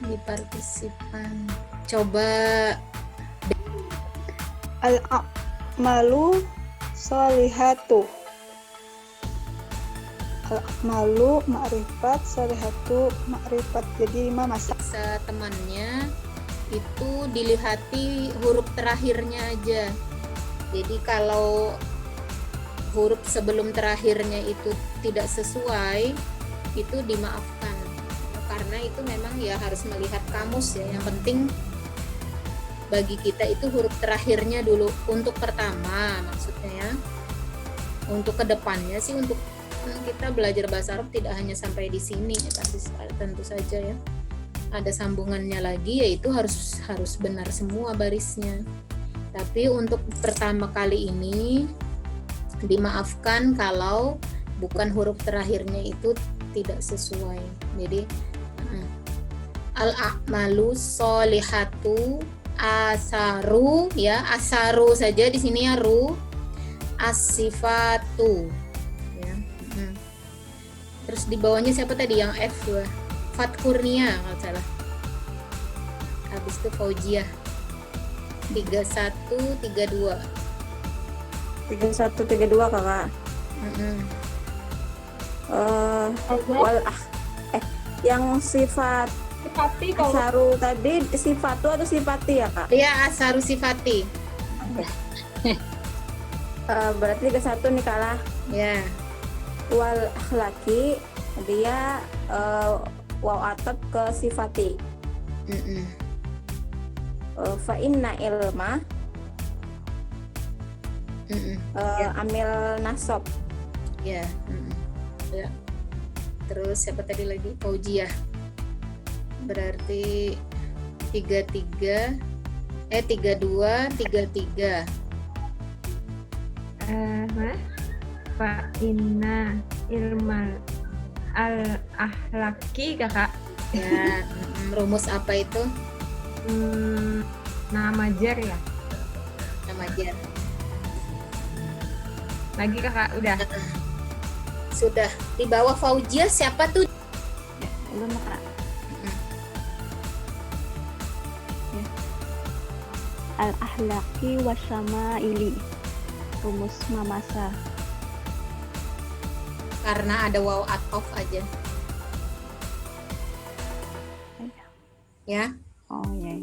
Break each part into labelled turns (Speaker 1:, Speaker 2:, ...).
Speaker 1: di partisipan. Coba
Speaker 2: Al-a'malu sholihatu. Al-a'malu ma'rifat, sholihatu ma'rifat. Jadi 5 masa.
Speaker 1: temannya itu dilihati huruf terakhirnya aja. Jadi kalau huruf sebelum terakhirnya itu tidak sesuai, itu dimaafkan. Karena itu memang ya harus melihat kamus ya. Yang penting bagi kita itu huruf terakhirnya dulu untuk pertama maksudnya ya. Untuk kedepannya sih untuk kita belajar bahasa Arab tidak hanya sampai di sini ya, tapi tentu saja ya ada sambungannya lagi, yaitu harus benar semua barisnya. Tapi untuk pertama kali ini dimaafkan kalau bukan huruf terakhirnya itu tidak sesuai. Jadi al-a'malu sholihatu asaru ya, asaru saja di sini ya, ru as-sifatu ya. Terus di bawahnya siapa tadi yang F ya? Fat Kurnia kalau salah. Habis itu Faujiah 3132
Speaker 2: 3132 kakak. Yang sifat
Speaker 3: Sifati kalau
Speaker 2: asaru tadi sifatu atau sifati ya kak?
Speaker 1: ya, asaru sifati
Speaker 2: Berarti 31 nih kalah.
Speaker 1: ya.
Speaker 2: Wal akhlaki dia waw atap ke sifati. Fa inna ilma amil nasab.
Speaker 1: Ya. Ya. Terus siapa tadi lagi? Faujiah. Berarti 32 33.
Speaker 3: Fa inna ilmal al ahlaki kakak.
Speaker 1: Ya, rumus apa itu?
Speaker 3: Nama jar ya.
Speaker 1: Nama jar.
Speaker 3: Lagi kakak udah.
Speaker 1: Sudah. Di bawah Faujiah siapa tuh?
Speaker 2: Belum kak. Al ahlaki wasama ili rumus mamasa.
Speaker 1: Karena ada waw atof aja. Ya.
Speaker 2: Oh ya.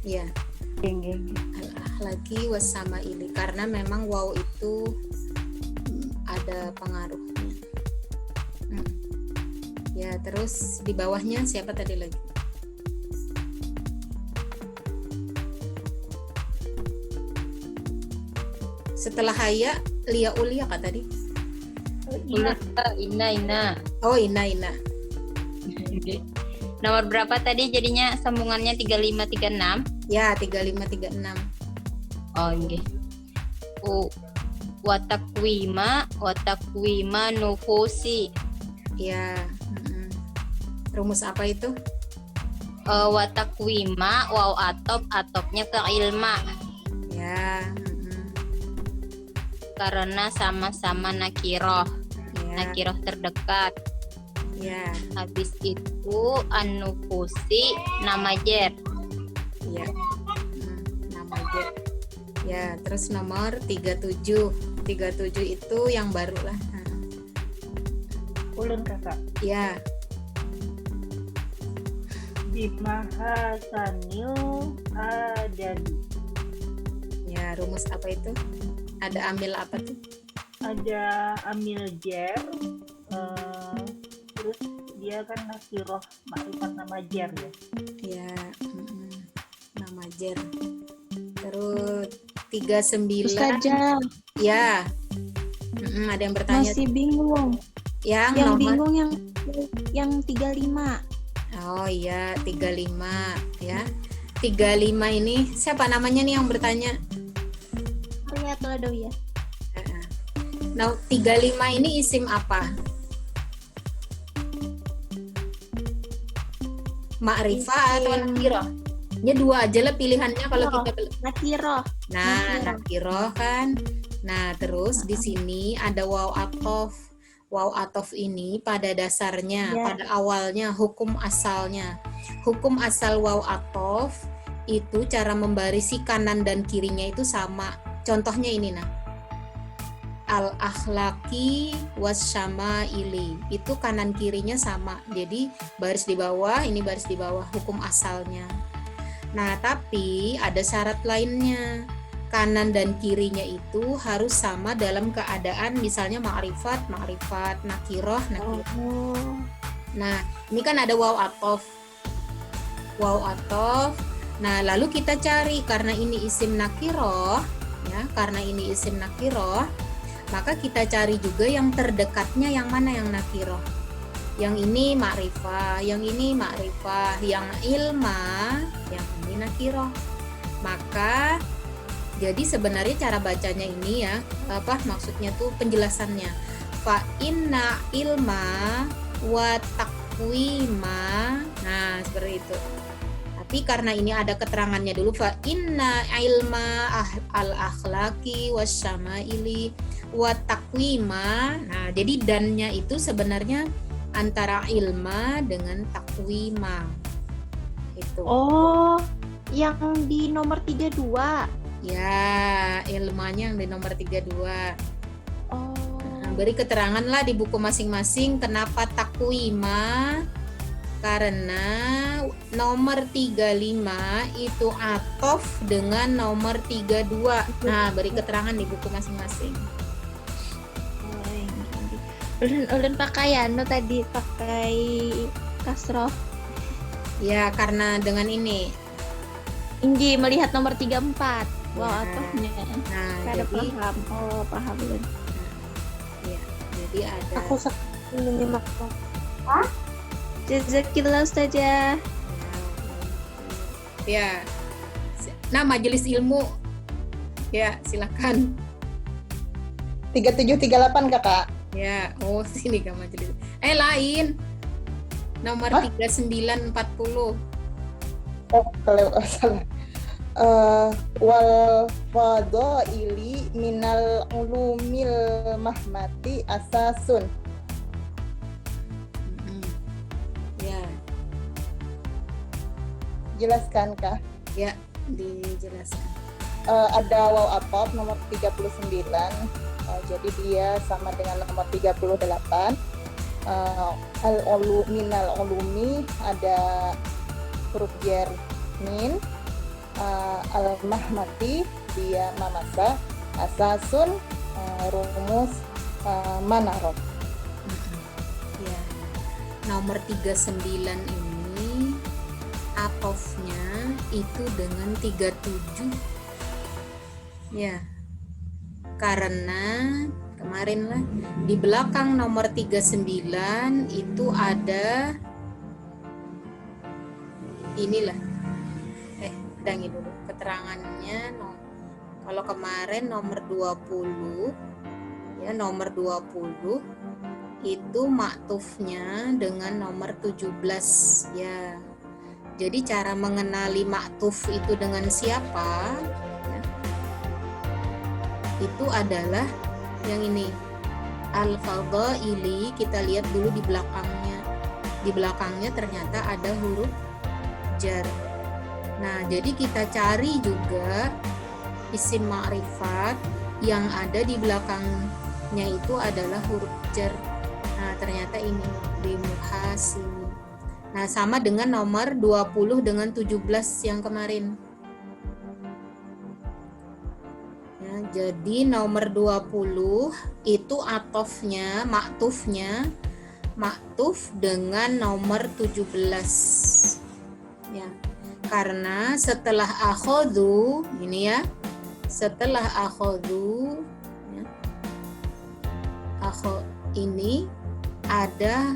Speaker 1: Ya. Al-ahlaki wasama ili, karena memang waw itu ada pengaruhnya. Ya, terus di bawahnya siapa tadi lagi? Setelah haya, lia ulia kak tadi?
Speaker 4: Ina.
Speaker 1: Oh, ina.
Speaker 4: Nomor berapa tadi jadinya sambungannya 3536?
Speaker 1: Ya, 3536.
Speaker 4: Oh, nggih. Watakwima nufusi.
Speaker 1: Ya. Rumus apa itu?
Speaker 4: Watakwima waw atopnya ke ilma.
Speaker 1: Ya.
Speaker 4: Karena sama-sama nakiroh.
Speaker 1: Ya.
Speaker 4: Nakiroh terdekat.
Speaker 1: Ya.
Speaker 4: Habis itu an-nufusi nama jer.
Speaker 1: Ya. Nama jer. Ya, terus nomor 37. 37 itu yang baru lah.
Speaker 5: Ulun kakak.
Speaker 1: Ya.
Speaker 5: Bimahasanil adadi.
Speaker 1: Ya, rumus apa itu? Ada amil apa tuh?
Speaker 5: Ada amil jer, terus dia kan nakiroh makrifat nama jer ya.
Speaker 1: Ya, nama jer. Terus 39.
Speaker 2: Ustazah,
Speaker 1: Ya. Ada yang bertanya.
Speaker 2: masih bingung.
Speaker 1: Yang nomor.
Speaker 2: Bingung yang 35.
Speaker 1: Oh iya, 35 ya. 35 ini siapa namanya nih yang bertanya?
Speaker 2: Atau ada ya?
Speaker 1: Nah, 35 ini isim apa? Ma'rifah atau nakiroh? Ya dua aja lah pilihannya kalau kita
Speaker 2: Nakiroh.
Speaker 1: Nah, nakiroh kan. Nah, terus di sini ada waw atof. Waw atof ini pada dasarnya,
Speaker 2: Ya.
Speaker 1: pada awalnya, hukum asalnya. Hukum asal waw atof itu cara membarisi kanan dan kirinya itu sama. Contohnya ini nah. Al-akhlaki wasyama'ili. Itu kanan kirinya sama. Jadi baris di bawah, ini baris di bawah, hukum asalnya. Nah, tapi ada syarat lainnya. Kanan dan kirinya itu harus sama dalam keadaan misalnya ma'rifat, nakiroh.
Speaker 2: Oh.
Speaker 1: Nah, ini kan ada waw atof. Waw atof. Nah, lalu kita cari karena ini isim nakiroh, ya, karena ini isim nakiroh, maka kita cari juga yang terdekatnya yang mana yang nakiroh. Yang ini ma'rifah, yang ini ma'rifah, yang ilma, yang ini nakiroh. Maka jadi sebenarnya cara bacanya ini ya, maksudnya tuh penjelasannya. Fa inna ilma wa taqwima. Nah, seperti itu. Tapi karena ini ada keterangannya dulu, fa inna ilma al-akhlaqi wasyama'ili wa taqwima. Nah, jadi dannya itu sebenarnya antara ilma dengan taqwima. Itu.
Speaker 2: Oh, yang di nomor 32.
Speaker 1: Ya, ilmanya yang di nomor 32.
Speaker 2: Oh.
Speaker 1: Nah, beri keterangan lah di buku masing-masing kenapa takwima. Karena nomor 35 itu atof dengan nomor 32. Nah, beri keterangan di buku masing-masing.
Speaker 2: Ulun pakai anu tadi pakai kasroh.
Speaker 1: Ya, karena dengan ini.
Speaker 2: Inggi melihat nomor 34. Wow, atofnya.
Speaker 1: Nah,
Speaker 2: Kada
Speaker 1: jadi
Speaker 2: paham. Oh, paham ulun.
Speaker 1: ya, jadi ada
Speaker 2: menyimak. Jazakillah Ustazah.
Speaker 1: ya. Nah, majelis ilmu. Ya, silakan.
Speaker 6: 3738 kakak.
Speaker 1: Ya, oh sini Kak majelis. Lain. Nomor 3940.
Speaker 6: Oh, kalau salah. Wal fadaili minal ulumil mahmati asasun.
Speaker 1: Ya,
Speaker 6: Jelaskan kah?
Speaker 1: ya dijelaskan.
Speaker 6: Ada waw atof nomor 39. Jadi dia sama dengan nomor 38. Al-ulu minal ulumi ada huruf jar min. Al-mahmati dia mamasa, asasun rumus manarot.
Speaker 1: Ya. Nomor 39 ini atofnya itu dengan 37. Ya. Karena kemarin lah di belakang nomor 39 itu ada inilah udangi dulu keterangannya. Kalau kemarin nomor 20 ya, nomor 20 itu maktufnya dengan nomor 17 ya. Jadi cara mengenali maktuf itu dengan siapa ya, itu adalah yang ini al-fadhaili. Kita lihat dulu di belakangnya. Di belakangnya ternyata ada huruf jar. Nah, jadi kita cari juga isim ma'rifat yang ada di belakangnya itu adalah huruf jar. Nah, ternyata ini bimuhasini. Nah, sama dengan nomor 20 dengan 17 yang kemarin. Ya, jadi nomor 20 itu atofnya, maktuf dengan nomor 17. Ya. Karena setelah akhodu ini ya, setelah akhodu ya, ini ada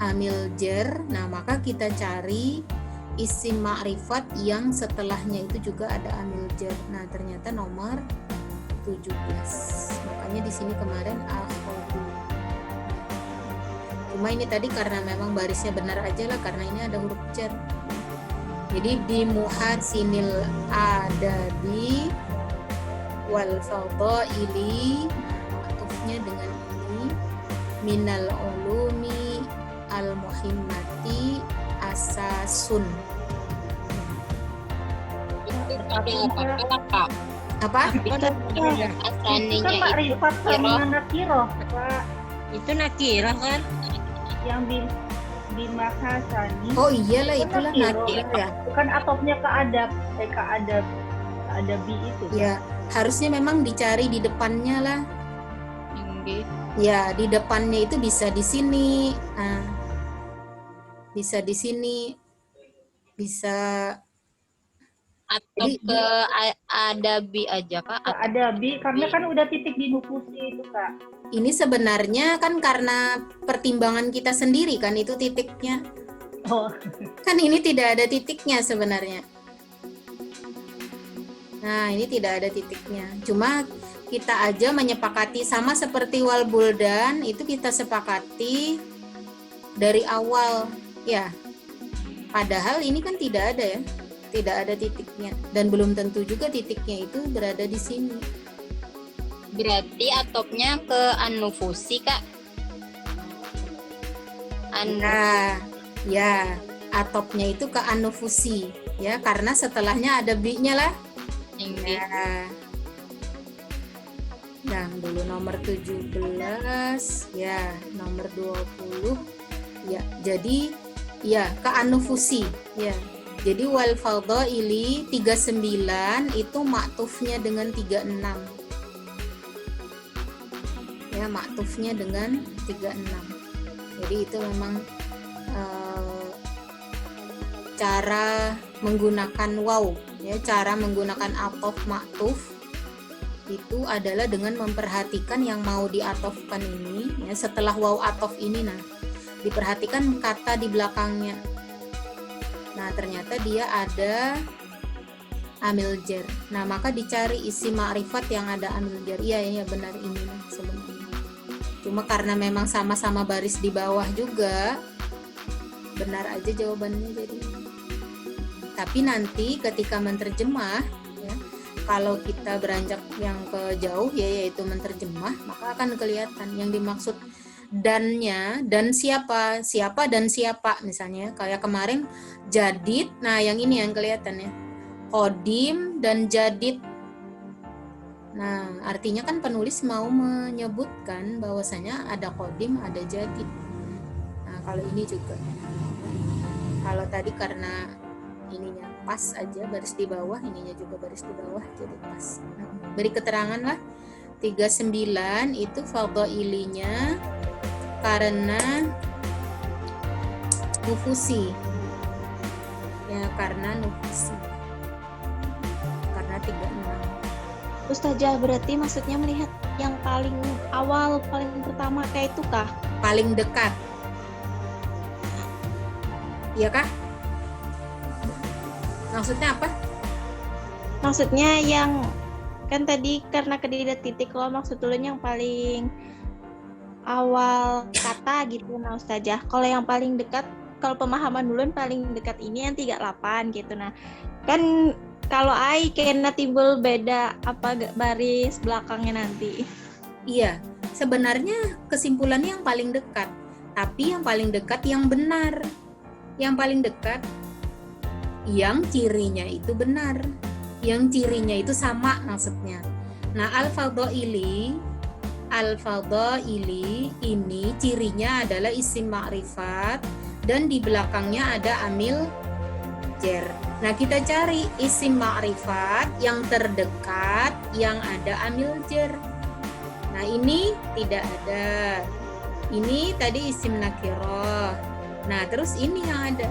Speaker 1: amil jar. Nah, maka kita cari isim ma'rifat yang setelahnya itu juga ada amil jar. Nah, ternyata nomor 17. Makanya di sini kemarin akhodu. Cuma ini tadi karena memang barisnya benar aja lah, karena ini ada huruf jar. Jadi di muhasinil adabi wal fadhaili, maktufnya dengan ini minal ulumi al muhimmati asasun. Apa?
Speaker 4: Itu
Speaker 5: Itu
Speaker 4: asaninya
Speaker 5: kan makrifat sama
Speaker 4: Nakiro.
Speaker 5: nakiroh, Pak.
Speaker 7: Itu nakirah kan?
Speaker 5: Yang di mahasani.
Speaker 1: Oh iyalah, itulah
Speaker 5: Nakiro.
Speaker 1: nakir ya.
Speaker 5: Bukan atopnya ke adabi itu.
Speaker 1: Ya, harusnya memang dicari di depannya lah.
Speaker 4: Tinggi.
Speaker 1: Ya, di depannya itu bisa di sini. Nah, bisa di sini. Bisa.
Speaker 4: Atau
Speaker 1: Jadi,
Speaker 4: ke adabi aja Kak.
Speaker 5: Ke adabi karena kan udah titik di nufusi itu, Kak.
Speaker 1: Ini sebenarnya kan karena pertimbangan kita sendiri kan itu titiknya.
Speaker 5: Oh,
Speaker 1: Kan ini tidak ada titiknya sebenarnya. Nah, ini tidak ada titiknya. Cuma kita aja menyepakati sama seperti wal buldan itu kita sepakati dari awal ya. Padahal ini kan tidak ada ya. Tidak ada titiknya dan belum tentu juga titiknya itu berada di sini.
Speaker 4: Berarti atopnya ke anufusi Kak.
Speaker 1: Nah, ya, atopnya itu ke anufusi ya karena setelahnya ada bi-nya lah.
Speaker 4: Tinggi.
Speaker 1: Ya. Dan dulu nomor 17 ya, nomor 20 ya. Jadi ya ke anufusi ya. Jadi wal fadhaili 39 itu maktufnya dengan 36. Ya, maktufnya dengan 36. Jadi itu memang cara menggunakan waw ya, cara menggunakan atof maktuf itu adalah dengan memperhatikan yang mau diatofkan ini ya, setelah waw atof ini nah diperhatikan kata di belakangnya. Nah, ternyata dia ada amil jar. Nah, maka dicari isi ma'rifat yang ada amil jar. Iya, benar ini sebenarnya. Cuma karena memang sama-sama baris di bawah juga, benar aja jawabannya jadi. Tapi nanti ketika menerjemah, ya, kalau kita beranjak yang ke jauh, ya, yaitu menerjemah, maka akan kelihatan yang dimaksud dannya, dan siapa dan siapa misalnya kayak kemarin jadid. Nah, yang ini yang kelihatan ya, kodim dan jadid. Nah, artinya kan penulis mau menyebutkan bahwasanya ada kodim, ada jadid. Nah, kalau ini juga, kalau tadi karena ininya pas aja baris di bawah, ininya juga baris di bawah, jadi pas. Nah, beri keterangan lah 39 itu fadhailinya karena nufusi ya, karena nufusi, karena 36.
Speaker 2: Ustazah, berarti maksudnya melihat yang paling awal, paling pertama kayak itu kah?
Speaker 1: Paling dekat, iya kah? Maksudnya apa?
Speaker 2: Maksudnya yang kan tadi karena kediri titik lo, maksud dulu yang paling awal kata gitu nah Ustazah. Kalau yang paling dekat, kalau pemahaman dulu paling dekat ini yang 38 gitu. Nah, kan kalau ai kena timbul beda apa baris belakangnya nanti.
Speaker 1: Iya, sebenarnya kesimpulannya yang paling dekat, tapi yang paling dekat yang benar. Yang paling dekat yang cirinya itu benar, yang cirinya itu sama maksudnya. Nah, al-fadhaili ini cirinya adalah isim ma'rifat dan di belakangnya ada amil jar. Nah, kita cari isim ma'rifat yang terdekat yang ada amil jar. Nah, ini tidak ada. Ini tadi isim nakirah. Nah, terus ini yang ada.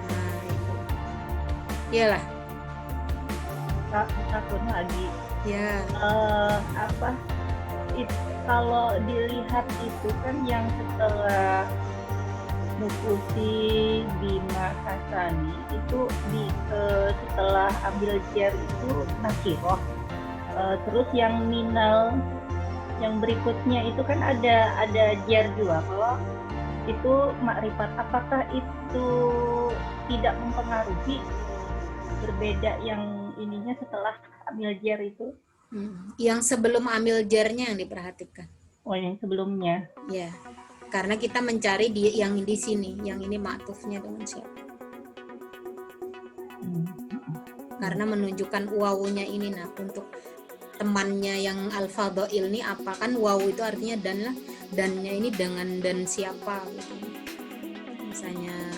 Speaker 1: Nah, itu. Iyalah.
Speaker 5: takutnya lagi.
Speaker 1: Ya.
Speaker 5: Kalau dilihat itu kan yang setelah nufusi Bima Hasani itu setelah ambil jar itu nakiroh. Terus yang minal yang berikutnya itu kan ada jar juga. Kalau itu makrifat, apakah itu tidak mempengaruhi berbeda yang ininya setelah ambil jar itu?
Speaker 1: Yang sebelum ambil jarnya yang diperhatikan.
Speaker 5: Oh, yang sebelumnya.
Speaker 1: Ya, karena kita mencari yang di sini, yang ini ma'tufnya dengan siapa. Karena menunjukkan wawunya ini, nah untuk temannya yang al-fadhail ini apa, kan wawu itu artinya dan lah, dannya ini dengan dan siapa gitu. Misalnya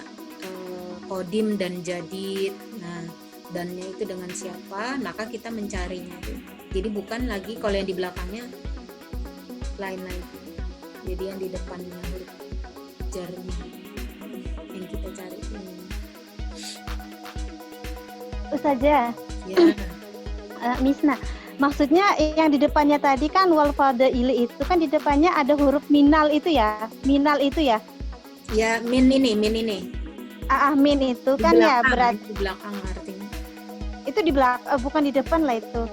Speaker 1: qadim dan jadid, nah dannya itu dengan siapa, maka kita mencarinya gitu. Jadi bukan lagi kalau yang di belakangnya lain lagi, jadi yang di depannya huruf jarnya yang kita cari ini.
Speaker 8: Ustazah,
Speaker 1: Ya,
Speaker 8: Misna, maksudnya yang di depannya tadi kan wal fadaili itu kan di depannya ada huruf minal itu ya,
Speaker 1: ya min ini
Speaker 8: min itu
Speaker 1: di
Speaker 8: kan ya
Speaker 1: belakang,
Speaker 8: berarti
Speaker 1: di belakang artinya.
Speaker 8: itu di belakang, bukan di depan lah itu.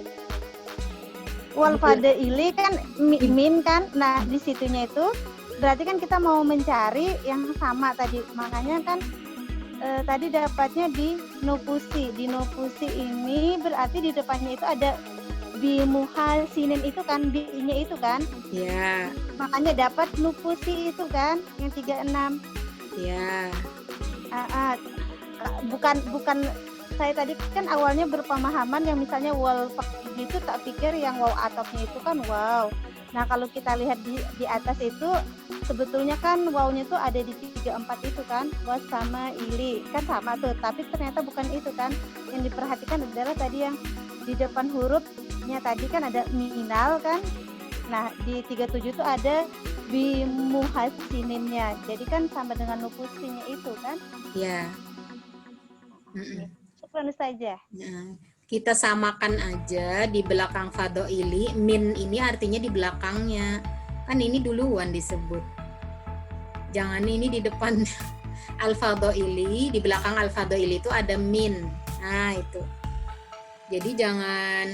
Speaker 8: Wal fadaili kan min kan, nah di situnya itu berarti kan kita mau mencari yang sama tadi, makanya kan tadi dapatnya di nufusi ini berarti di depannya itu ada bimuhasinin itu kan, bi-nya itu kan,
Speaker 1: Ya,
Speaker 8: makanya dapat nufusi itu kan yang 36.
Speaker 1: ya,
Speaker 8: Bukan saya tadi kan awalnya berpemahaman yang misalnya wal faqih itu tak pikir yang waw atofnya itu kan wow. Nah kalau kita lihat di atas itu sebetulnya kan wawnya tuh ada di 34 itu kan, was sama ili kan sama tuh, tapi ternyata bukan itu kan. Yang diperhatikan adalah tadi yang di depan hurufnya tadi kan ada minal kan. Nah di 37 itu ada bimuhasininnya, jadi kan sama dengan nufusinya itu kan.
Speaker 1: ya. Mm-mm.
Speaker 8: Syukran saja.
Speaker 1: Nah, kita samakan aja di belakang fadhaili, min ini artinya di belakangnya. Kan ini duluan disebut. Jangan ini di depan al-fadhaili, di belakang al-fadhaili itu ada min. Nah, itu. Jadi jangan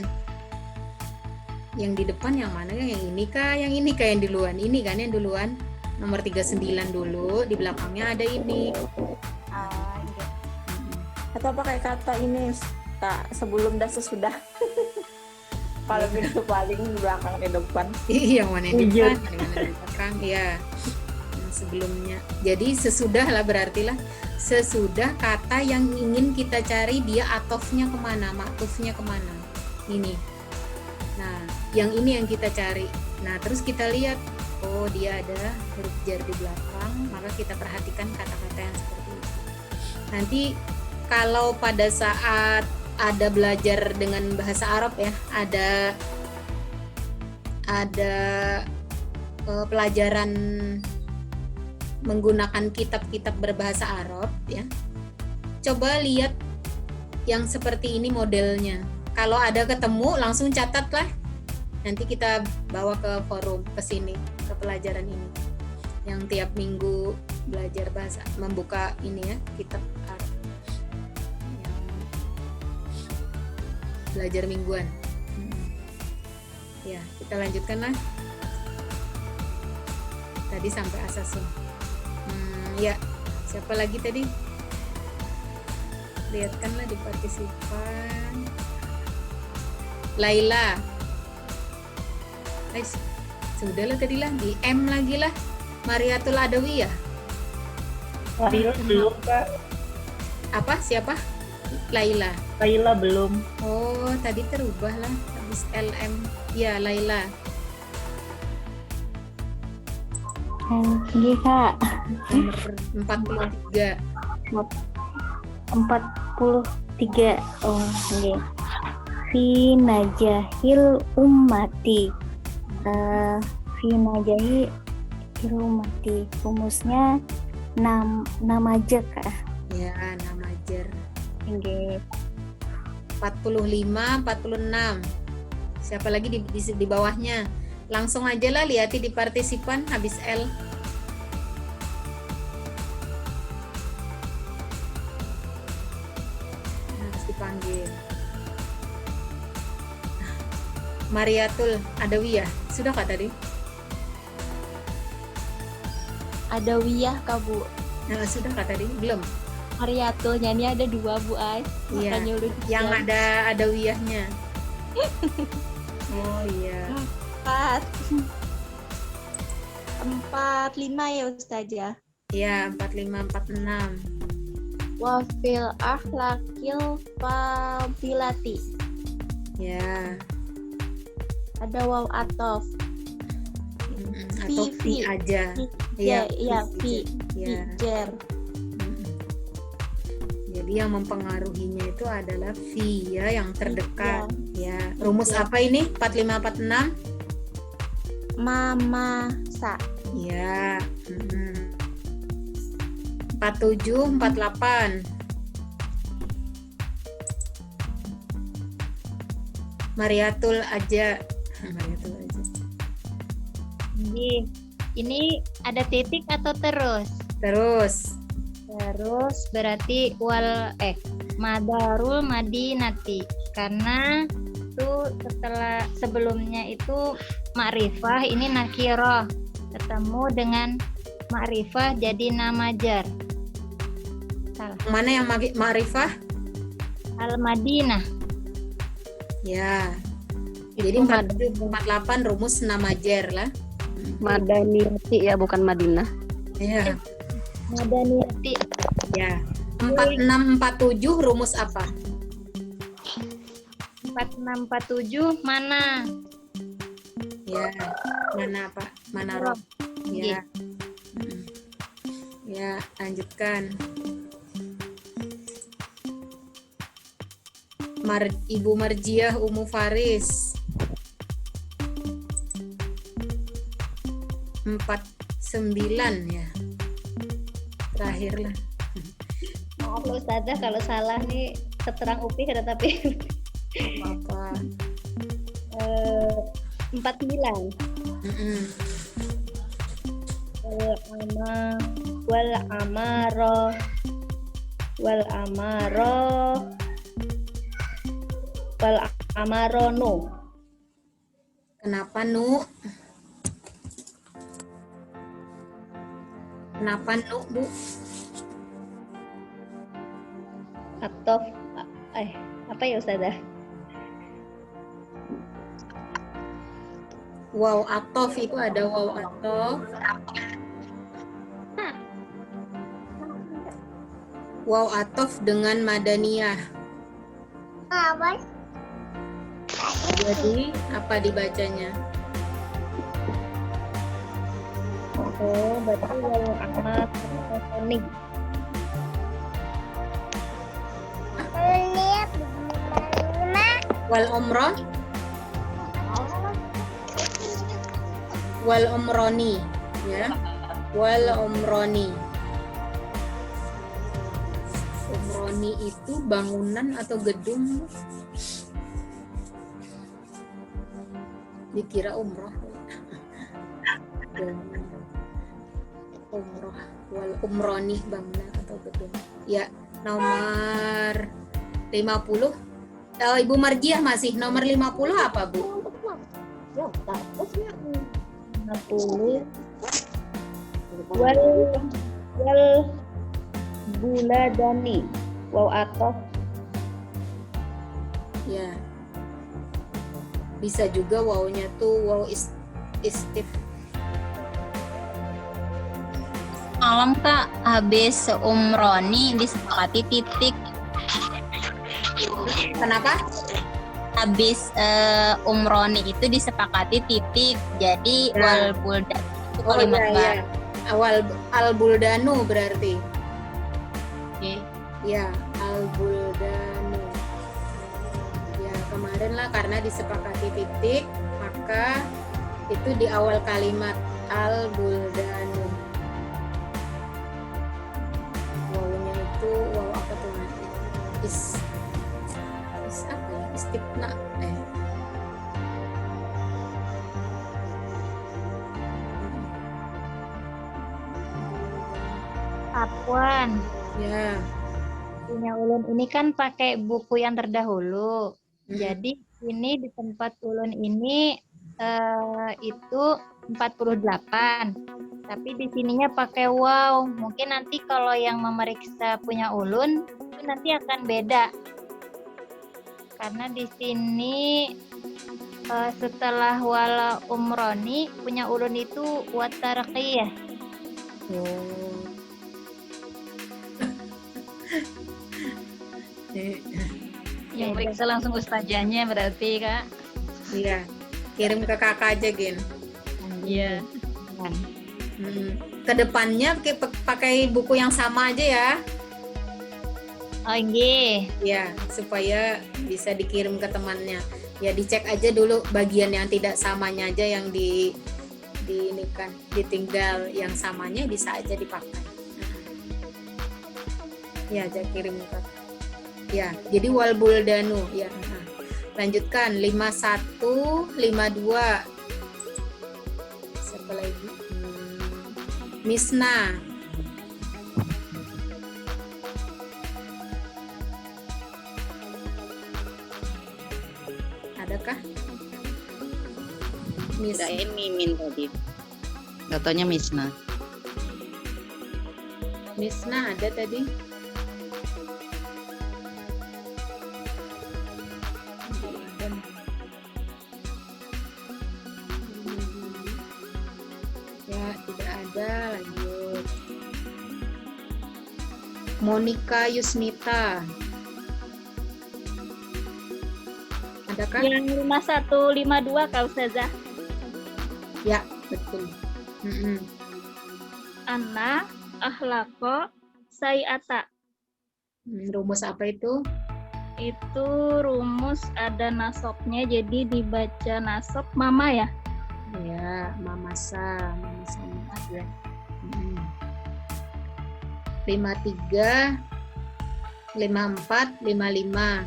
Speaker 1: yang di depan yang mana, yang ini kah, yang ini kah yang duluan. Ini kan yang duluan. Nomor 39 dulu, di belakangnya ada ini.
Speaker 8: Iya.
Speaker 6: Atau pakai kata ini tak sebelum dan sesudah. Kalau itu paling di belakang di depan.
Speaker 1: Yang mana yang di depan, yang mana di belakang, ya. Yang sebelumnya. Jadi sesudah lah, berarti lah sesudah kata yang ingin kita cari dia atofnya kemana, maktufnya kemana. Ini. Nah, yang ini yang kita cari. Nah, terus kita lihat, oh dia ada huruf jar di belakang, maka kita perhatikan kata-kata yang seperti itu. Nanti kalau pada saat ada belajar dengan bahasa Arab ya, ada pelajaran menggunakan kitab-kitab berbahasa Arab ya. Coba lihat yang seperti ini modelnya. Kalau ada ketemu langsung catatlah. Nanti kita bawa ke forum, ke sini, ke pelajaran ini. Yang tiap minggu belajar bahasa, membuka ini ya, kitab Arab. Belajar mingguan. Ya, kita lanjutkan lah. Tadi sampai asasun. Ya, siapa lagi tadi? Lihatkanlah di partisipan. Laila. Sudahlah tadi lah, di M lagi lah. Mariatul Adawiyah.
Speaker 5: Laila belum, Kak.
Speaker 1: Apa? Siapa? Laila.
Speaker 5: Laila belum.
Speaker 1: Oh, tadi terubah lah habis LM. Ya, Laila.
Speaker 9: Iya Kak.
Speaker 1: Nomor 43.
Speaker 9: 43. Oh, nggih. Fi najahil ummati. Fi najahil ummati. Rumusnya namajer Kak.
Speaker 1: Ya, namajer.
Speaker 9: Nggih.
Speaker 1: 45, 46. Siapa lagi di bawahnya? Langsung aja lah lihati di partisipan habis L. Harus dipanggil. Mariatul Adawiyah. Sudah Kak tadi?
Speaker 2: Adawiyah Kak Bu.
Speaker 1: Nah, sudah Kak tadi? Belum?
Speaker 2: Mariatulnya ini ada 2 Bu Ais.
Speaker 1: Iya.
Speaker 2: Makanya udah
Speaker 1: Yang ada Adawiyahnya. Oh iya.
Speaker 2: Pas. 45 ya Ustazah.
Speaker 1: Ya, 45, 46.
Speaker 2: Wa fil akhlaqil fadilati.
Speaker 1: Ya.
Speaker 2: Ada waw atof.
Speaker 1: Atau fi aja.
Speaker 2: Ya,
Speaker 1: fi
Speaker 2: fi.
Speaker 1: Ya.
Speaker 2: Fijer.
Speaker 1: Jadi yang mempengaruhinya itu adalah fi ya, yang terdekat. Ya. Rumus apa ini? 45, 46?
Speaker 2: Mama sa.
Speaker 1: Ya. 47, 48. Mariatul aja. Mariatul aja.
Speaker 4: Ini ada titik atau terus?
Speaker 1: Terus.
Speaker 4: Terus berarti madarul madinati, karena itu setelah sebelumnya itu ma'rifah, ini nakirah, ketemu dengan ma'rifah jadi nama jar. Salah.
Speaker 1: Mana yang ma'rifah?
Speaker 4: Al-Madinah.
Speaker 1: Ya. Jadi 48 rumus nama jar lah.
Speaker 10: Madaniyati ya, bukan Madinah.
Speaker 1: Ya.
Speaker 4: Madaniyati.
Speaker 1: Ya. 46, 47 rumus apa?
Speaker 4: 4647 mana?
Speaker 1: Ya. Mana apa? Mana roh? Ya. Ya, lanjutkan. Ibu Marjiah Umu Faris. 49 ya. Terakhir lah.
Speaker 4: Maaf loh Ustazah kalau salah nih, keterang UPI ada tapi
Speaker 1: Apa?
Speaker 4: 49. Wal amaro wal amaronu.
Speaker 1: Kenapa Nu? Kenapa Nu, Bu?
Speaker 4: Atau apa ya Ustazah?
Speaker 1: Waw atof itu ada waw atof. Waw atof dengan madaniyah. Jadi apa dibacanya?
Speaker 4: Oh, berarti wal amat nih.
Speaker 1: Wal umroh? Wal umroni, ya. Wal umroni. Umroni itu bangunan atau gedung? Dikira umroh. Umroh. Wal umroni bangunan atau gedung. Ya, nomor 50. Ibu Marjiah masih nomor 50 apa, Bu?
Speaker 4: 50. Wal buladani. Waw atof.
Speaker 1: Ya. Bisa juga wawnya tuh waw istif.
Speaker 4: Alam Kak, habis umroni disepakati titik.
Speaker 1: Kenapa?
Speaker 4: Habis umroni itu disepakati titik. Jadi wal buldan itu kalimat baru.
Speaker 1: Awal al-buldanu berarti.
Speaker 4: Oke.
Speaker 1: Ya, al-buldanu. Ya, kemarin lah karena disepakati titik, maka itu di awal kalimat al-buldanu. Wawunya itu waw apa tuh? Is apa ya? Istifna.
Speaker 4: Afwan.
Speaker 1: Ya.
Speaker 4: Punya ulun ini kan pakai buku yang terdahulu. Jadi ini di tempat ulun ini itu 48. Tapi di sininya pakai wow. Mungkin nanti kalau yang memeriksa punya ulun itu nanti akan beda. Karena di sini setelah wala umroni punya ulun itu wa tarqiyah.
Speaker 1: Oh.
Speaker 4: Yang periksa langsung ustazahnya berarti Kak.
Speaker 1: Iya, kirim ke kakak aja, Gin.
Speaker 4: Iya.
Speaker 1: Kedepannya pakai buku yang sama aja ya.
Speaker 4: Oh nggih.
Speaker 1: Ya, supaya bisa dikirim ke temannya. Ya dicek aja dulu bagian yang tidak samanya aja yang ini kan ditinggal, yang samanya bisa aja dipakai. Ya, aja kirim ke. Ya, jadi wal buldanu ya. Lanjutkan 51, 52. Siapa lagi? Misna. Adakah?
Speaker 7: Kirain Mimin tadi. Katanya Misna.
Speaker 1: Misna ada tadi. Ya, tidak ada. Lanjut. Monica Yusnita. Adakah?
Speaker 9: Yang 5152 Kak Ustazah.
Speaker 1: Ya, betul.
Speaker 9: Anna ahlako sayata.
Speaker 1: Rumus apa itu?
Speaker 9: Itu rumus ada nasabnya, jadi dibaca nasab mama ya.
Speaker 1: Ya, mamasa ya. 53, 54, 55.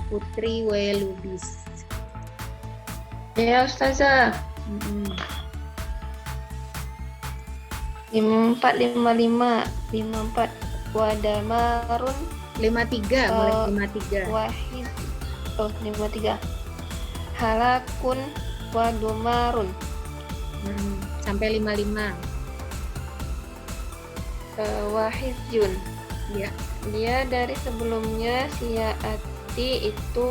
Speaker 1: Putri Welubis.
Speaker 3: Ya Ustazah. 5455 54 wadamarun
Speaker 1: 53 mulai 53.
Speaker 3: wahid 53 halakun wadumarun
Speaker 1: Sampai 55.
Speaker 3: Wahidjun.
Speaker 1: Ya.
Speaker 3: Dia dari sebelumnya siyaati itu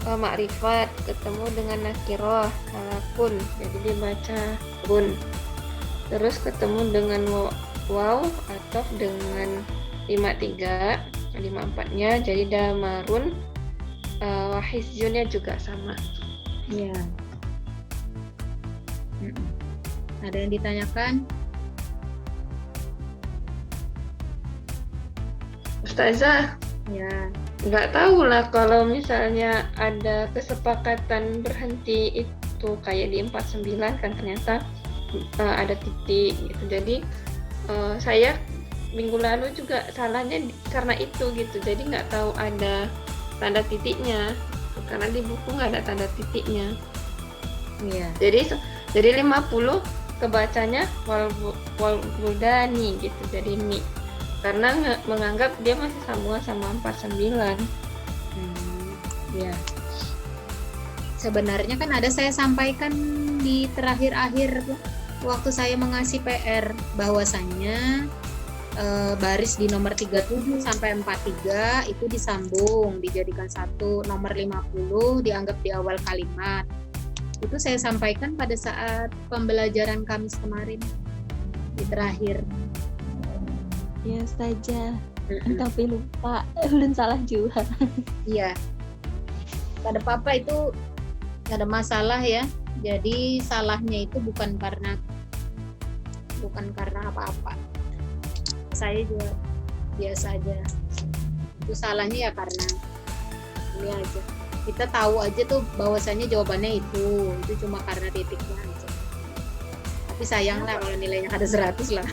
Speaker 3: makrifat ketemu dengan nakiroh halakun, jadi dibaca run. Terus ketemu dengan waw atau dengan 53, 54-nya jadi damarun. Wahizjunnya juga sama.
Speaker 1: Ya. Ada yang ditanyakan?
Speaker 3: Ustazah,
Speaker 1: Ya.
Speaker 3: nggak tahu lah kalau misalnya ada kesepakatan berhenti itu kayak di 49 kan ternyata ada titik gitu. Jadi saya minggu lalu juga salahnya karena itu gitu. Jadi nggak tahu ada tanda titiknya karena di buku nggak ada tanda titiknya.
Speaker 1: Iya.
Speaker 3: Jadi 50 kebacanya wal buldani gitu. Jadi mi karena menganggap dia masih sambungan sama 49.
Speaker 1: Ya. Sebenarnya kan ada saya sampaikan di terakhir-akhir waktu saya mengasih PR bahwasannya baris di nomor 37 sampai 43 itu disambung, dijadikan satu. Nomor 50 dianggap di awal kalimat. Itu saya sampaikan pada saat pembelajaran Kamis kemarin di terakhir.
Speaker 2: Ya saja, tapi lupa, belum salah juga.
Speaker 1: Iya. Pada papa itu nggak ada masalah ya. Jadi salahnya itu bukan karena apa-apa. Saya juga biasa aja. Itu salahnya ya karena ini aja. Kita tahu aja tuh bahwasannya jawabannya itu cuma karena titiknya aja. Tapi sayang lah kalau nilainya ada 100 lah.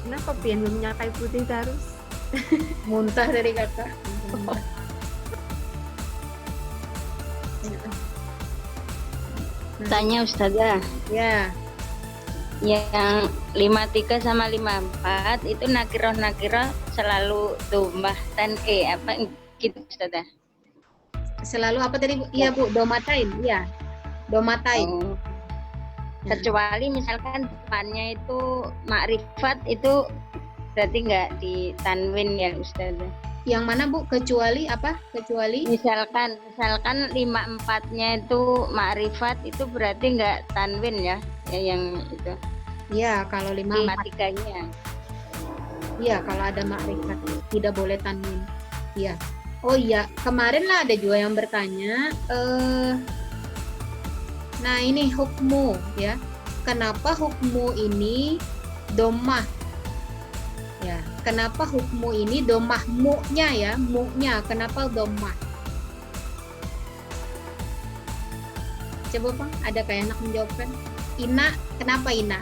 Speaker 3: Kenapa pian belum nyakai putih terus?
Speaker 1: Muntah dari kakak.
Speaker 7: Tanya Ustazah,
Speaker 1: Ya,
Speaker 7: yang 53 sama 54 itu nakiroh selalu tumbah tan apa gitu Ustazah?
Speaker 1: selalu apa tadi Bu? Iya Bu, domatain. Iya. Domatain.
Speaker 7: Oh. Kecuali misalkan depannya itu makrifat itu
Speaker 11: berarti nggak ditanwin ya Ustazah.
Speaker 1: Yang mana Bu? Kecuali apa? Kecuali
Speaker 11: Misalkan 5-4-nya itu ma'rifat itu berarti nggak tanwin ya, yang itu.
Speaker 1: ya kalau 5
Speaker 11: Gramatikanya.
Speaker 1: iya kalau ada makrifat tidak boleh tanwin. Iya. Oh iya, kemarin lah ada juga yang bertanya nah ini hukmu ya. Kenapa hukmu ini domah? Ya, kenapa hukmu ini domah mu-nya ya, mu-nya kenapa domah? Coba Bang, ada kayak anak menjawabkan. Ina, kenapa Ina?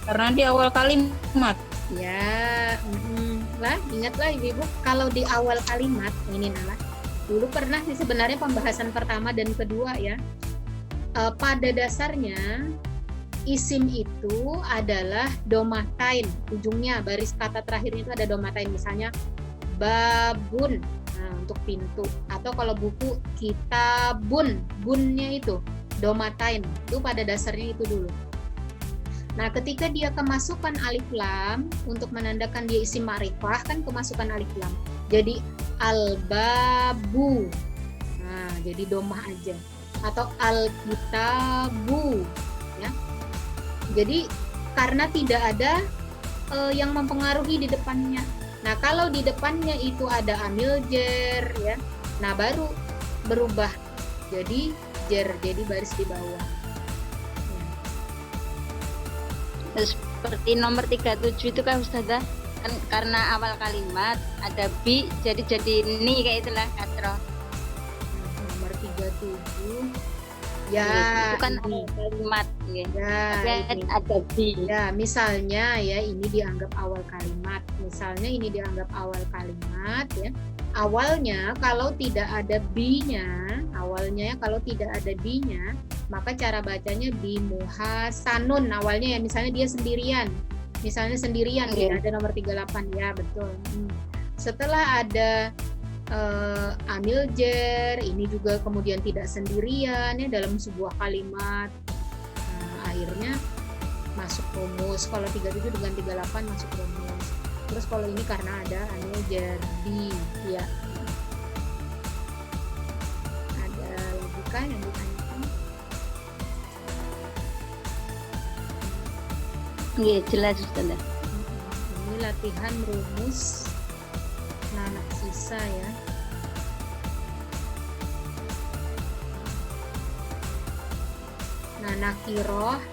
Speaker 6: Karena di awal kalimat.
Speaker 1: Ya, lah ingatlah ibu-ibu kalau di awal kalimat ini Nala. Dulu pernah sih sebenarnya pembahasan pertama dan kedua ya. Pada dasarnya isim itu adalah domatain, ujungnya baris kata terakhirnya itu ada domatain, misalnya babun, nah, untuk pintu, atau kalau buku kitabun, bunnya itu domatain, itu pada dasarnya itu dulu. Nah ketika dia kemasukan alif lam untuk menandakan dia isim ma'rifah kan kemasukan alif lam, jadi al-babu, nah jadi domah aja, atau al-kitabu ya. Jadi karena tidak ada yang mempengaruhi di depannya. Nah kalau di depannya itu ada amil jer ya, nah baru berubah jadi jer, jadi baris di bawah.
Speaker 11: Terus seperti nomor 37 itu kan Ustazah, kan karena awal kalimat ada bi, jadi ni kayak itulah kasroh.
Speaker 1: Nomor 37 ya
Speaker 11: itu kan awal kalimat ya. Tapi ada bi.
Speaker 1: Ya, misalnya ya ini dianggap awal kalimat. Misalnya ini dianggap awal kalimat ya. Awalnya kalau tidak ada bi-nya, awalnya kalau tidak ada bi-nya, maka cara bacanya bimuhasanun. Awalnya ya misalnya dia sendirian. Misalnya sendirian ya, ada nomor 38 ya, betul. Setelah ada amil jer, ini juga kemudian tidak sendirian ya dalam sebuah kalimat. Akhirnya masuk rumus. Kalau 37 dengan 38 masuk rumus. Terus kalau ini karena ada amil jer di ya. Ada logika yang ditanyakan?
Speaker 11: Iya, jelas Ustazah.
Speaker 1: Ini latihan rumus anak sisa ya. Nah,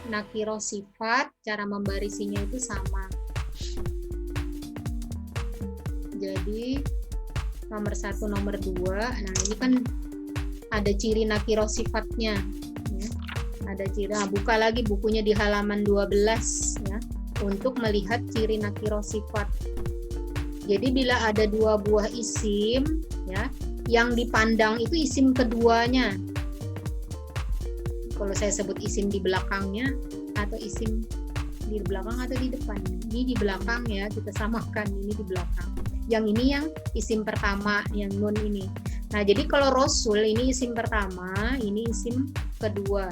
Speaker 1: nakiroh sifat, cara membarisinya itu sama. Jadi nomor 1, nomor 2, nah ini kan ada ciri nakiroh sifatnya. Ya. Ada ciri, buka lagi bukunya di halaman 12 ya, untuk melihat ciri nakiroh sifat. Jadi bila ada dua buah isim ya, yang dipandang itu isim keduanya. Kalau saya sebut isim di belakangnya atau isim di belakang atau di depan. Ini di belakang ya, kita samakan ini di belakang. Yang ini yang isim pertama, yang nun ini. Nah, jadi kalau Rasul ini isim pertama, ini isim kedua.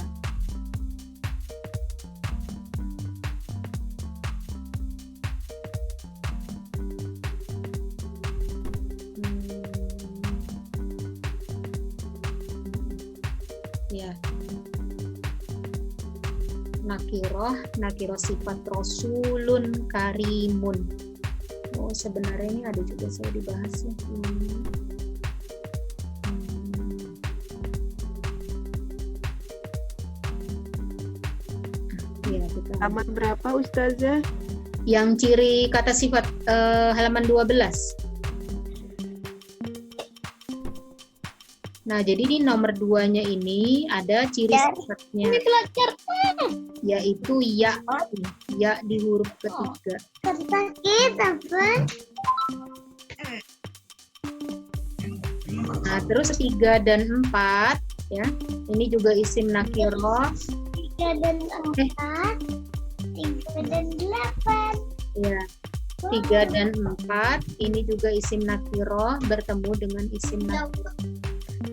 Speaker 1: Ya. Nakiroh sifat Rasulun karimun. Oh, sebenarnya ini ada juga saya dibahas ya. Ya, kita
Speaker 10: Halaman berapa Ustazah?
Speaker 1: yang ciri kata sifat halaman 12. Nah, jadi di nomor 2-nya ini ada ciri sifatnya, yaitu ya di huruf ketiga. Nah, terus 3 dan 4 ya, ini juga isim nakiroh.
Speaker 12: 3 dan 4, 3 dan 8.
Speaker 1: Ya, 3 dan 4 ini juga isim nakiroh bertemu dengan isim nakiroh.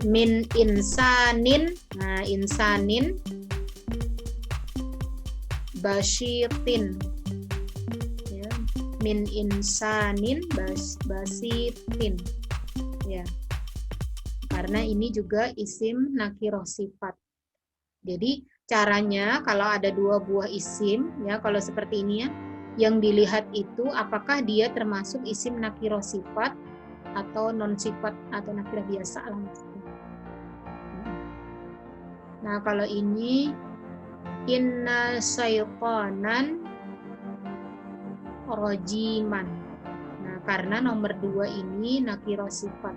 Speaker 1: Min insanin, nah insanin basyitin ya. min insanin basitin. Ya. Karena ini juga isim nakiroh sifat. Jadi caranya kalau ada dua buah isim, ya kalau seperti ini ya, yang dilihat itu apakah dia termasuk isim nakiroh sifat atau non sifat atau nakiroh biasa lah maksudnya. Nah kalau ini inna syaiqanan rojiman. Nah karena nomor 2 ini nakiroh sifat.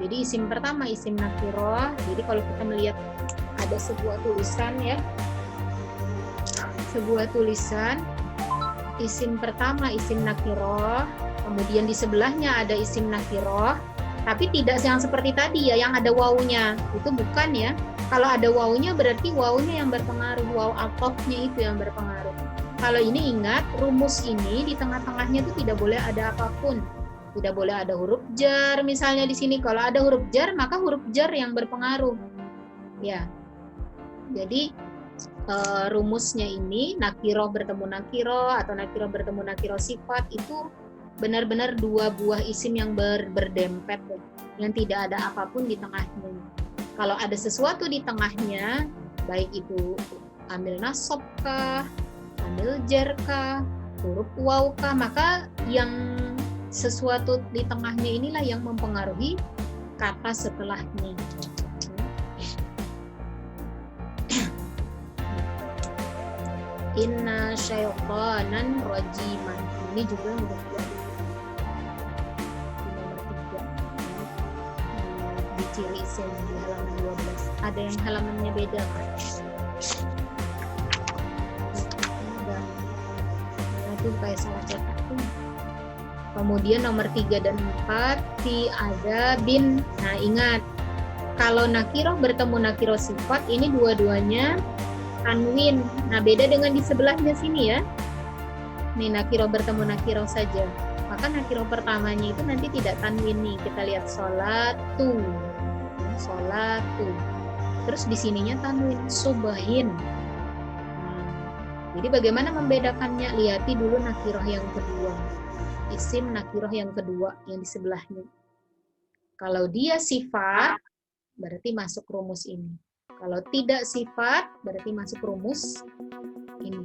Speaker 1: Jadi isim pertama isim nakiroh. Jadi kalau kita melihat ada sebuah tulisan ya, sebuah tulisan isim pertama isim nakiroh, kemudian di sebelahnya ada isim nakiroh, tapi tidak yang seperti tadi ya, yang ada wawunya. Itu bukan ya. Kalau ada wawunya berarti wawunya yang berpengaruh, waw atofnya itu yang berpengaruh. Kalau ini ingat, rumus ini di tengah-tengahnya itu tidak boleh ada apapun. Tidak boleh ada huruf jar misalnya di sini. Kalau ada huruf jar, maka huruf jar yang berpengaruh. Ya. Jadi rumusnya ini nakiroh bertemu nakiroh atau nakiroh bertemu nakiroh sifat itu benar-benar dua buah isim yang berdempet, yang tidak ada apapun di tengahnya. Kalau ada sesuatu di tengahnya, baik itu ambil nasab kah, ambil jar kah, huruf waw kah, maka yang sesuatu di tengahnya inilah yang mempengaruhi kata setelahnya. Inna syaiqanan rajiman. Ini juga nomor 3. Di ciri isim di halaman 12. Ada yang halamannya beda kan? Itu kayak salah cetak tuh. Kemudian nomor 3 dan 4 fi ada bin. Nah ingat, kalau nakiroh bertemu nakiroh sifat ini dua-duanya tanwin. Nah beda dengan di sebelahnya sini ya. Nih nakiroh bertemu nakiroh saja. Maka nakiroh pertamanya itu nanti tidak tanwin nih. Kita lihat sholatu. Sholatu. Terus di sininya tanwin subahin. Jadi bagaimana membedakannya? Lihati dulu nakiroh yang kedua. Isim nakiroh yang kedua yang di sebelahnya. Kalau dia sifat, berarti masuk rumus ini. Kalau tidak sifat, berarti masuk rumus ini.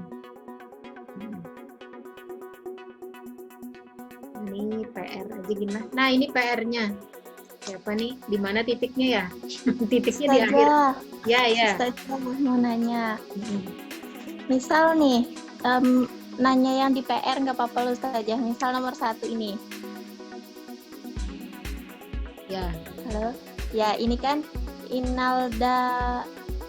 Speaker 1: Ini PR aja gimana? Nah ini PR-nya. Siapa nih? Di mana titiknya ya? Titiknya di akhir. Ya ya.
Speaker 2: Ustazah mau nanya. Misal nih, nanya yang di PR nggak apa-apa loh Ustazah. Misal nomor 1 ini.
Speaker 1: Ya.
Speaker 2: Halo. Ya ini kan inalda,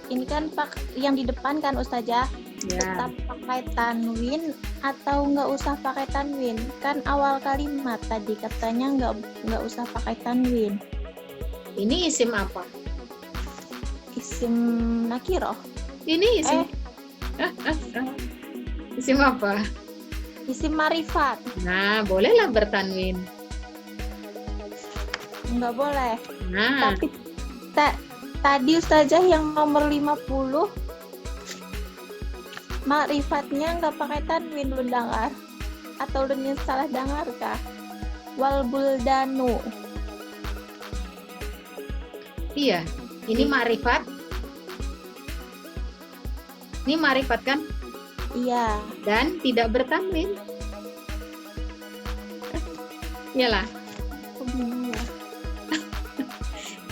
Speaker 2: ini kan yang di depan kan Ustazah.
Speaker 1: Ya.
Speaker 2: Tetap pakai tanwin atau nggak usah pakai tanwin? Kan awal kalimat tadi katanya nggak usah pakai tanwin.
Speaker 1: Ini isim apa?
Speaker 2: Isim nakiroh.
Speaker 1: Ini isim. Isim apa?
Speaker 2: Isim marifat.
Speaker 1: Nah, bolehlah bertanwin.
Speaker 2: Nggak boleh.
Speaker 1: Nah.
Speaker 2: Tapi tadi Ustazah yang nomor 50 makrifatnya nggak pakai tanwin, Lun dengar atau Lun yang salah dengar kah? Wal buldanu.
Speaker 1: Iya, ini makrifat. Ini makrifat kan?
Speaker 2: Iya.
Speaker 1: Dan tidak bertanwin. Iyalah.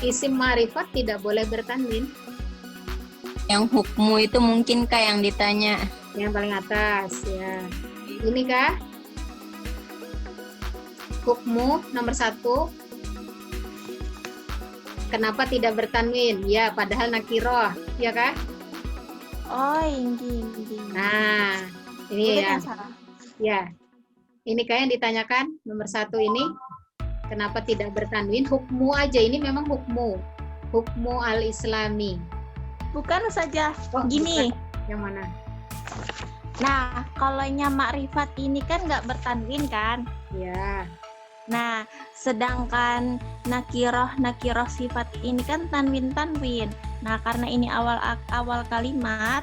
Speaker 1: Isim makrifat tidak boleh bertanwin.
Speaker 11: Yang hukmu itu mungkin kah yang ditanya?
Speaker 1: Yang paling atas ya. Ini kah? Hukmu nomor 1. Kenapa tidak bertanwin? Ya, padahal nakiroh, ya kah?
Speaker 2: Oh, ini.
Speaker 1: Nah, ini ya. Ya. Ini kah yang ditanyakan nomor 1 ini? Kenapa tidak bertanwin? Hukmu aja, ini memang hukmu. Hukmu al-islami.
Speaker 2: Bukan saja gini.
Speaker 1: Bukan. Yang mana?
Speaker 2: Nah, kalau makrifat ini kan nggak bertanwin kan?
Speaker 1: Ya.
Speaker 2: Nah, sedangkan nakiroh sifat ini kan tanwin. Nah, karena ini awal kalimat,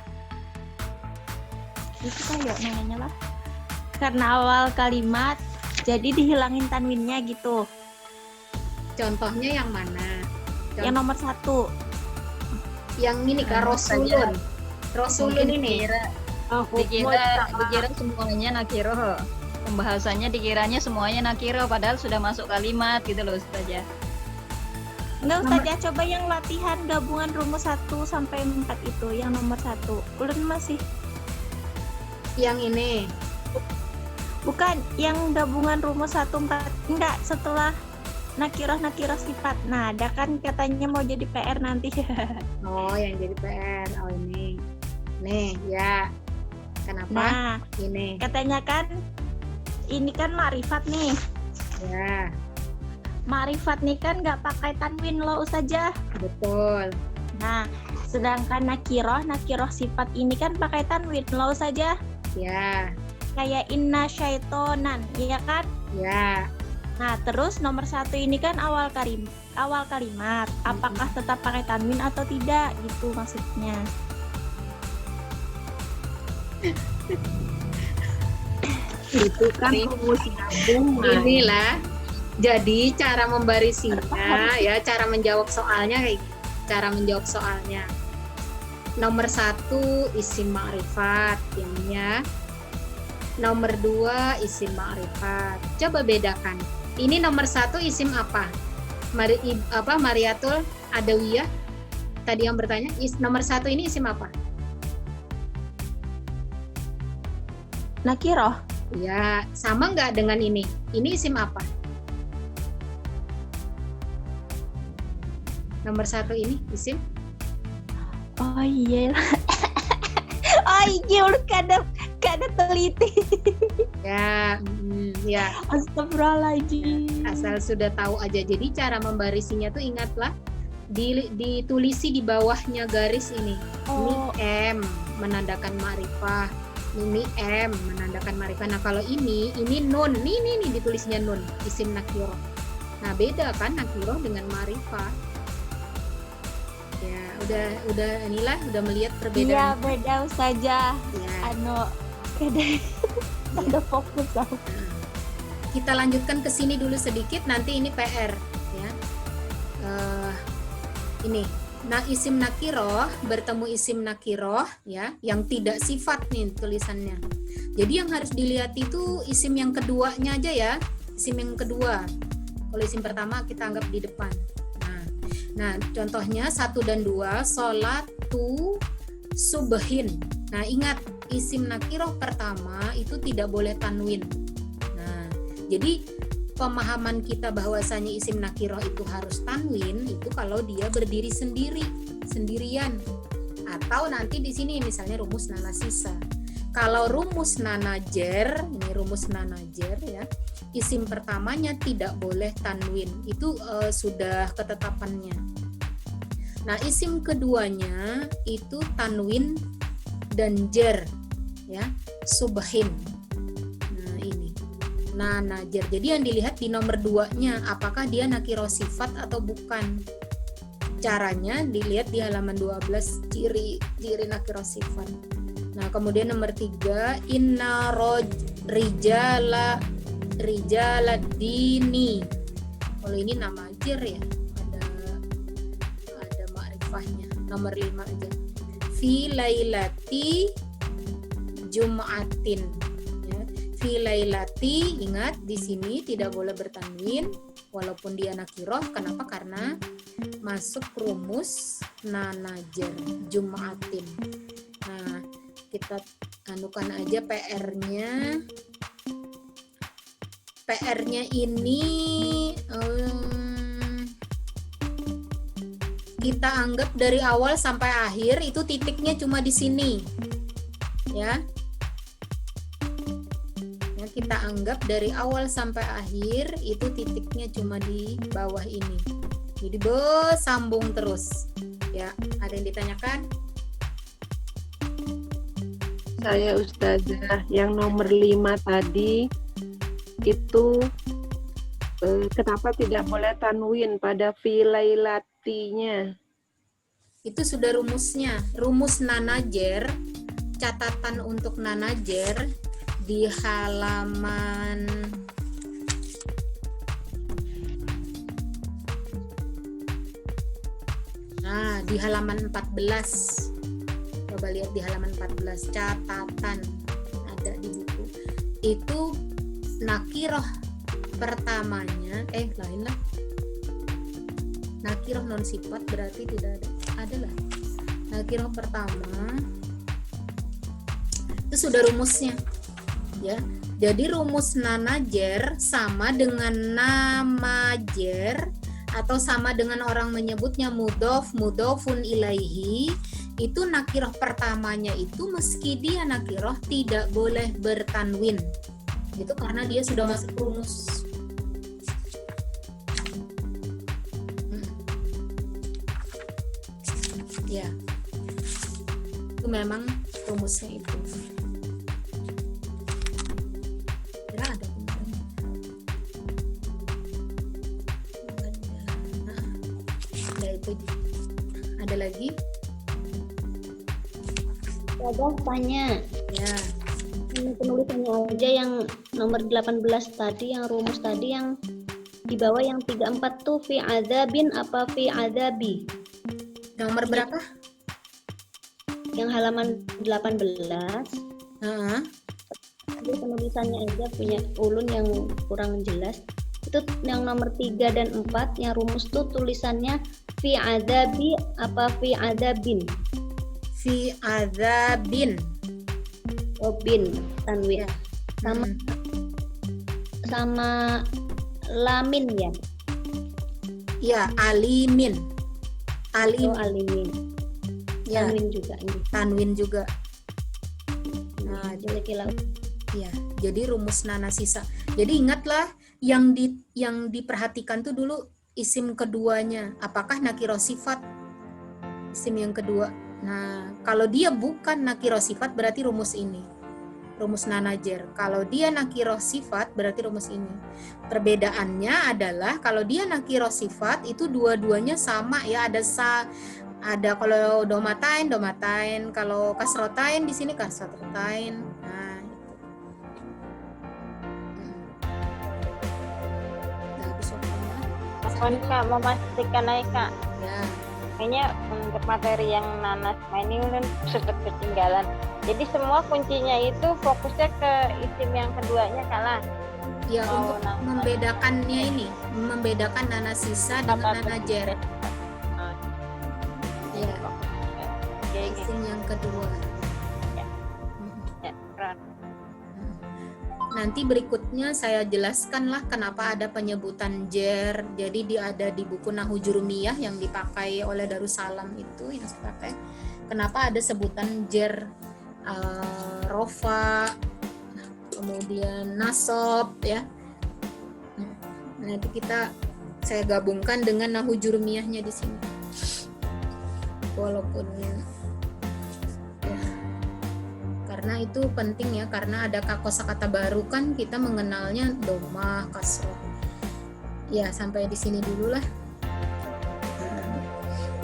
Speaker 2: itu kayak namanya lah. Karena awal kalimat Jadi dihilangin tanwinnya gitu.
Speaker 1: Contohnya yang mana?
Speaker 2: Yang nomor 1.
Speaker 1: Yang ini Kak, Rasulun. Rasulun ini.
Speaker 11: Dikira semuanya nakiroh. Pembahasannya dikiranya semuanya nakiroh, padahal sudah masuk kalimat gitu loh Ustazah.
Speaker 2: Enggak Ustazah, coba yang latihan gabungan rumus 1 sampai 4 itu, yang nomor 1. Ulun masih.
Speaker 1: Yang ini.
Speaker 2: Bukan, yang gabungan rumus 1, 4. Enggak, setelah nakiroh sifat. Nah, ada kan katanya mau jadi PR nanti.
Speaker 1: Oh, yang jadi PR. Oh, ini. Nih, ya. Kenapa?
Speaker 2: Nah,
Speaker 1: ini.
Speaker 2: Katanya kan ini kan makrifat nih.
Speaker 1: Ya.
Speaker 2: Makrifat nih kan nggak pakai tanwin loh Ustazah.
Speaker 1: Betul.
Speaker 2: Nah, sedangkan nakiroh sifat ini kan pakai tanwin loh Ustazah.
Speaker 1: Ya.
Speaker 2: Kayak inna syaitonan, iya kan?
Speaker 1: Ya.
Speaker 2: Nah, terus nomor 1 ini kan awal kalimat. Apakah tetap pakai tanwin atau tidak? Gitu maksudnya.
Speaker 6: Itu kan rumus gabungan.
Speaker 1: Inilah. Jadi cara membarisinya ya, cara menjawab soalnya kayak gini. Cara menjawab soalnya. Nomor 1 isim ma'rifat, ya. Nomor 2 isim ma'rifat. Coba bedakan. Ini nomor 1 isim apa? Mariatul Adawiyah. Tadi yang bertanya, nomor 1 ini isim apa?
Speaker 2: Nakiroh.
Speaker 1: Ya, sama nggak dengan ini? Ini isim apa? Nomor 1 ini isim?
Speaker 2: Oh iya. Oh iya, udah kada teliti.
Speaker 1: Ya, ya.
Speaker 2: Astagfirullahaladzim.
Speaker 1: Asal sudah tahu aja. Jadi cara membarisinya tuh ingatlah, ditulisi di bawahnya garis ini. Ini M menandakan ma'rifah. Ini M menandakan ma'rifah. Nah kalau ini nun. Nih ditulisnya nun, isim nakiroh. Nah beda kan nakiroh dengan ma'rifah. Ya udah melihat perbedaan.
Speaker 2: Iya beda Ustazah.
Speaker 1: Ya.
Speaker 2: Ada fokus aku.
Speaker 1: Kita lanjutkan ke sini dulu sedikit, nanti ini PR ya. Ini. Nah, isim nakiroh bertemu isim nakiroh ya, yang tidak sifat nih tulisannya. Jadi yang harus dilihat itu isim yang keduanya aja ya, isim yang kedua. Kalau isim pertama kita anggap di depan. Nah, contohnya 1 dan 2, sholatu subhin. Nah, ingat isim nakiroh pertama itu tidak boleh tanwin. Nah, jadi pemahaman kita bahwasanya isim nakiroh itu harus tanwin itu kalau dia berdiri sendirian. Atau nanti di sini misalnya rumus nanasisa. Kalau rumus nanajer, ini rumus nanajer ya. Isim pertamanya tidak boleh tanwin, itu sudah ketetapannya. Nah, isim keduanya itu tanwin dan jer, ya, subhin. Nah, ini nanajer. Jadi yang dilihat di nomor 2-nya, apakah dia nakiroh sifat atau bukan. Caranya dilihat di halaman 12, ciri nakiroh sifat. Nah, kemudian nomor 3, inna rijala dini. Kalau ini nama jer ya, ada ma'rifahnya. Nomor 5 aja. Fi lailati jum'atin. Ya. Fi lailati, ingat di sini tidak boleh bertanwin walaupun dia nakiroh. Kenapa? Karena masuk rumus nanajer jum'atin. Nah, kita anukan aja PR-nya. PR-nya ini kita anggap dari awal sampai akhir itu titiknya cuma di sini, ya. Kita anggap dari awal sampai akhir itu titiknya cuma di bawah ini. Jadi sambung terus, ya. Ada yang ditanyakan?
Speaker 10: Saya Ustazah, yang nomor 5 tadi itu kenapa tidak boleh tanwin pada fi lailatinya?
Speaker 1: Itu sudah rumusnya, rumus nanajer. Catatan untuk nanajer di halaman Nah, di halaman 14. Coba lihat di halaman 14, catatan ada di buku. Itu nakiroh pertamanya, lain lah. Nakiroh non sifat berarti tidak ada. Adalah. Nakiroh pertama itu sudah rumusnya. Ya. Jadi rumus nanajer sama dengan nama jer atau sama dengan orang menyebutnya mudhof, mudhofun ilaihi. Itu nakiroh pertamanya itu meski dia nakiroh tidak boleh bertanwin. Itu karena dia sudah masuk rumus. Ya. Itu memang rumusnya itu. Kira ada itu. Ada lagi?
Speaker 13: Ada tanya.
Speaker 1: Ya.
Speaker 13: Ini penulisannya aja yang nomor 18 tadi, yang rumus tadi yang di bawah yang 34 tuh fi adzabin apa fi adzabi?
Speaker 1: Nomor berapa?
Speaker 13: Yang halaman 18. Jadi penulisannya aja punya ulun yang kurang jelas. Itu yang nomor 3 dan 4 yang rumus tuh tulisannya fi adzabi apa fi adzabin?
Speaker 1: Fi adzabin.
Speaker 13: Oh, bin tanwin. Sama lamin ya.
Speaker 1: Ya, alimin.
Speaker 13: Oh, alimin.
Speaker 1: Ya.
Speaker 13: Tanwin juga ini.
Speaker 1: Tanwin juga.
Speaker 13: Nah, jelek-jelek.
Speaker 1: Ya, jadi rumus nana sisa. Jadi ingatlah yang diperhatikan tuh dulu isim keduanya. Apakah nakiro sifat? Isim yang kedua. Nah, kalau dia bukan nakiro sifat berarti rumus ini. Rumus nanajer. Kalau dia nakiro sifat berarti rumus ini. Perbedaannya adalah kalau dia nakiro sifat itu dua-duanya sama ya, ada kalau domatain, kalau kasrotain di sini kasrotain. Nah, itu.
Speaker 14: Apaan Kak, memastikan aja Kak.
Speaker 1: Ya.
Speaker 14: Kayaknya untuk materi yang nanas ini kan sudah ketinggalan. Jadi semua kuncinya itu fokusnya ke isim yang keduanya Kak lah.
Speaker 1: Ya, untuk membedakannya ini, membedakan nana sisa dengan nana jer. Ya. Isim yang kedua.
Speaker 14: Ya, keren.
Speaker 1: Nanti berikutnya saya jelaskanlah kenapa ada penyebutan jer. Jadi dia ada di buku Nahwu Jurumiyah yang dipakai oleh Darussalam itu yang saya pakai. Kenapa ada sebutan jer, rofa, kemudian nasab ya. Nanti saya gabungkan dengan Nahwu Jurumiyahnya di sini. Walaupun karena itu penting ya, karena ada kosakata baru kan kita mengenalnya domah, kasroh. Ya, sampai di sini dulu lah.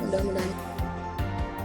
Speaker 1: Mudah-mudahan